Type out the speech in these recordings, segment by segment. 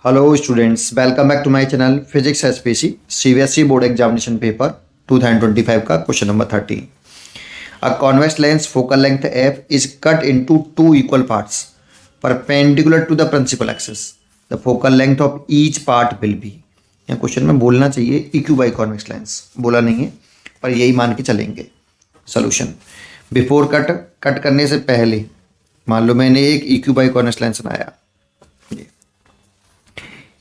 Hello students, welcome back to my channel Physics SPC CBSE board examination paper 2025 का question number 30। A convex lens focal length f is cut into two equal parts perpendicular to the principal axis. The focal length of each part will be। यहाँ question में बोलना चाहिए EQ by convex lens, बोला नहीं है पर यही मान के चलेंगे। सोल्यूशन बिफोर कट करने से पहले मान लो मैंने एक EQ by convex lens बनाया,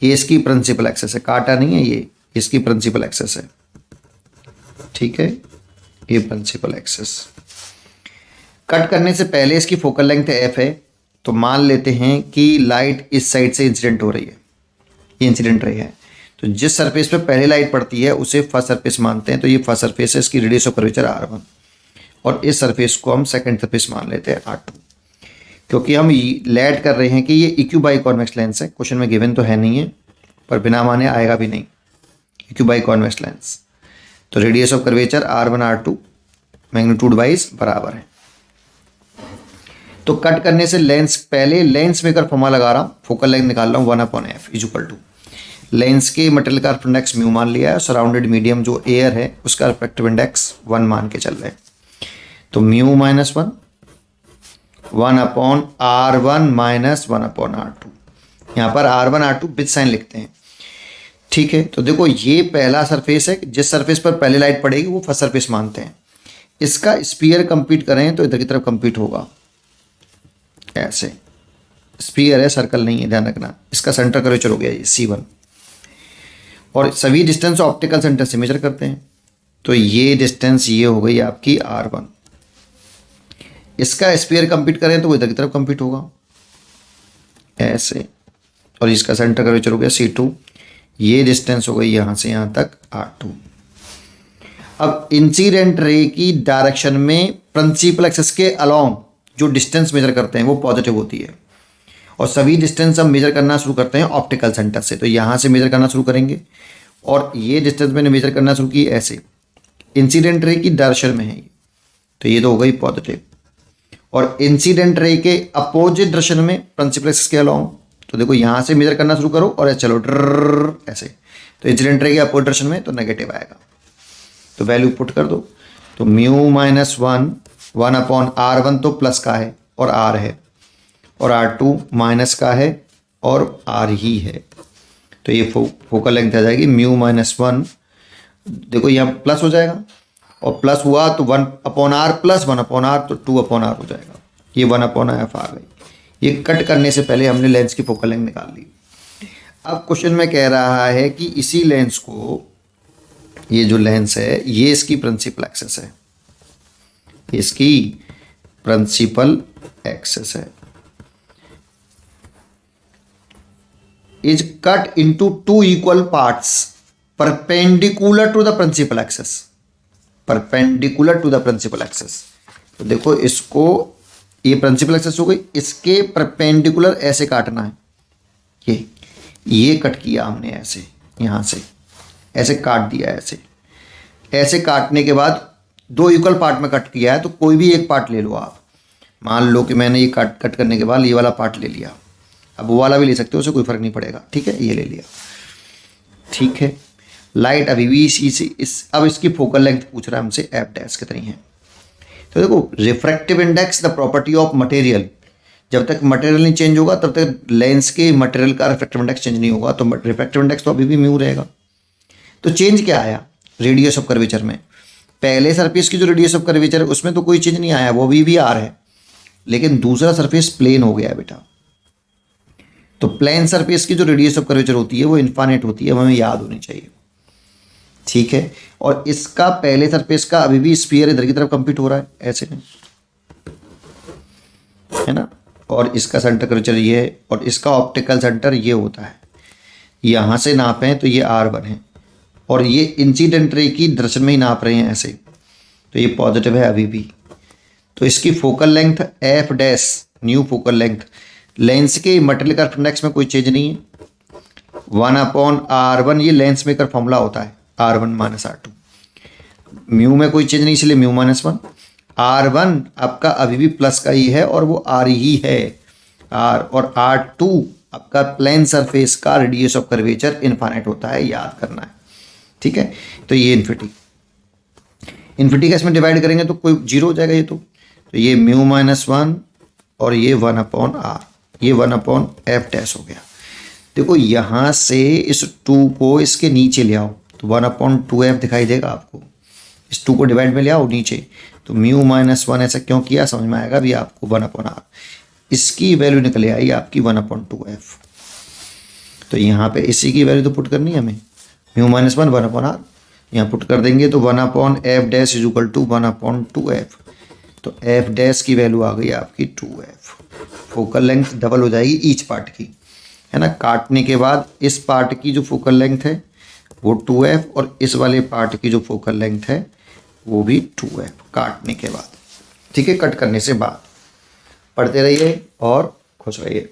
ये इसकी प्रिंसिपल एक्सेस है, काटा नहीं है, ये इसकी प्रिंसिपल एक्सेस है, ठीक है, ये प्रिंसिपल एक्सेस। कट करने से पहले इसकी फोकल लेंथ एफ है, तो मान लेते हैं कि लाइट इस साइड से इंसिडेंट हो रही है, ये इंसिडेंट रही है, तो जिस सरफेस पे पहले लाइट पड़ती है उसे फर्स्ट सरफेस मानते हैं, तो ये फर्स्ट सरफेस है, इसकी रेडियस ऑफ कर्वेचर R1 और इस सरफेस को हम सेकंड सरफेस मान लेते हैं R2, क्योंकि हम लेट कर रहे हैं कि ये EQ बाई कॉन्वेक्स लेंस है। क्वेश्चन में गिवन तो है नहीं है पर बिना माने आएगा भी नहीं, EQ बाई कॉन्वेक्स लेंस, तो radius of curvature R1 R2 magnitude wise बराबर है। तो कट करने से लेंस पहले लेंस मेकर फॉर्मूला लगा रहा हूँ, फोकल लेंथ निकाल रहा हूँ 1/f is equal to lens के मटेरियल का रिफ्रैक्टिव इंडेक्स म्यू मान लिया है, सराउंडेड मीडियम जो एयर है उसका रिफ्रैक्टिव इंडेक्स 1 मान के चल रहे हैं, तो mu minus 1/R1 minus 1/R2। यहाँ पर R1 R2 विद साइन लिखते हैं, ठीक है। तो देखो ये पहला सरफेस है, जिस सरफेस पर पहले लाइट पड़ेगी वो फर्स्ट सरफेस मानते हैं। इसका स्फीयर कंप्लीट करें तो इधर की तरफ कंप्लीट होगा, ऐसे स्फीयर है, सर्कल नहीं है, ध्यान रखना। इसका सेंटर कर्वेचर हो गया ये C1 और सभी डिस्टेंस ऑप्टिकल सेंटर से मेजर करते हैं, तो ये डिस्टेंस ये हो गई आपकी R1। इसका स्फीयर कंप्लीट करें तो वो इधर की तरफ कंप्लीट होगा ऐसे, और इसका सेंटर कर्वेचर हो गया C2, ये डिस्टेंस हो गई यहाँ से यहाँ तक R2। अब इंसिडेंट रे की डायरेक्शन में प्रिंसिपल एक्सिस के अलोंग जो डिस्टेंस मेजर करते हैं वो पॉजिटिव होती है, और सभी डिस्टेंस हम मेजर करना शुरू करते हैं ऑप्टिकल सेंटर से, तो यहाँ से मेजर करना शुरू करेंगे और ये डिस्टेंस मैंने मेजर करना शुरू की ऐसे, इंसिडेंट रे की डायरेक्शन में है ये, तो ये तो हो गई पॉजिटिव। और इंसिडेंट रे के अपोजिट डायरेक्शन में प्रिंसिपल एक्सिस के अलोंग, तो देखो यहाँ से मेजर करना शुरू करो और चलो ड्रर ऐसे, तो इंसिडेंट रे के अपोजिट डायरेक्शन में तो नेगेटिव आएगा, तो वैल्यू पुट कर दो, तो म्यू माइनस 1/R1 तो प्लस का है और R है, और R2 माइनस का है और R ही है, तो ये फोकल लेंथ आ जाएगी म्यू माइनस 1, देखो यहाँ प्लस हो जाएगा और प्लस हुआ तो 1/R प्लस 1/R तो 2/R हो जाएगा, ये 1/f आ गई। ये कट करने से पहले हमने लेंस की फोकल लेंथ निकाल ली। अब क्वेश्चन में कह रहा है कि इसी लेंस को, ये जो लेंस है ये इसकी प्रिंसिपल एक्सेस है, इसकी प्रिंसिपल एक्सेस है, is cut into two equal parts perpendicular to the principal axis, perpendicular to the principal axis. तो देखो इसको, ये प्रिंसिपल एक्सेस हो गई, इसके परपेंडिकुलर ऐसे काटना है, ये कट किया हमने ऐसे, यहाँ से ऐसे काट दिया, ऐसे काटने के बाद दो इक्वल पार्ट में कट किया है, तो कोई भी एक पार्ट ले लो आप। मान लो कि मैंने ये कट करने के बाद ये वाला पार्ट ले लिया, अब वो वाला भी ले सकते हो, उससे कोई फर्क नहीं पड़ेगा, ठीक है, ये ले लिया, ठीक है। लाइट अभी भी इसी से अब इसकी फोकल लेंथ पूछ रहा है हमसे f' कितनी है। तो देखो refractive index the property of material, जब तक मटेरियल नहीं चेंज होगा तब तक लेंस के मटेरियल का रिफ्रैक्टिव इंडेक्स चेंज नहीं होगा, तो रिफ्रैक्टिव इंडेक्स तो अभी भी म्यू रहेगा। तो चेंज क्या आया रेडियस ऑफ कर्वेचर में, पहले सरफेस की जो रेडियस ऑफ कर्वेचर है उसमें तो कोई चेंज नहीं आया, वो भी R है, लेकिन दूसरा सरफेस प्लेन हो गया है बेटा, तो प्लेन सरफेस की जो रेडियस ऑफ कर्वेचर होती है वो इन्फाइनाइट होती है, वो हमें याद होनी चाहिए, ठीक है। और इसका पहले सरफेस का अभी भी स्फीयर इधर की तरफ कंप्लीट हो रहा है ऐसे में, है ना, और इसका सेंटर कर्वेचर ये है और इसका ऑप्टिकल सेंटर ये होता है, यहाँ से नापें तो ये R1 है और ये इंसिडेंट रे की डायरेक्शन में ही नाप रहे हैं ऐसे, तो ये पॉजिटिव है अभी भी। तो इसकी focal length f' new focal length, lens के मटेरियल का इंडेक्स में कोई चेंज नहीं है, 1/R1 ये लेंस मेकर फॉर्मूला होता है R1 माइनस R2, म्यू में कोई चेंज नहीं इसलिए म्यू माइनस 1, R1 आपका अभी भी प्लस का ही है और वो R ही है, R और R2 आपका प्लेन सरफेस का रेडियस ऑफ कर्वेचर इनफाइनाइट होता है, याद करना है। ठीक है, तो ये इन्फिनिटी का इसमें डिवाइड करेंगे तो कोई जीरो हो जाएगा ये तो ये म्यू माइनस 1 और ये 1/r, ये 1/f डैश हो गया। देखो यहाँ से इस 2 को इसके नीचे ले आओ तो 1/2f दिखाई देगा आपको। इस 2 को डिवाइड में ले आओ नीचे तो म्यू माइनस 1 ऐसा क्यों किया समझ में आएगा अभी आपको। 1/r इसकी वैल्यू निकले आई आपकी 1/2f। तो यहाँ पे इसी की वैल्यू तो पुट करनी है हमें, म्यू माइनस 1 1/r यहाँ पुट कर देंगे तो 1/f dash is equal to 1/2f। तो f डैश की वैल्यू आ गई आपकी 2f। फोकल लेंथ डबल हो जाएगी ईच पार्ट की, है ना। काटने के बाद इस पार्ट की जो फोकल लेंथ है वो 2f और इस वाले पार्ट की जो फोकल लेंथ है वो भी 2f काटने के बाद। ठीक है, कट करने से बाद। पढ़ते रहिए और खुश रहिए।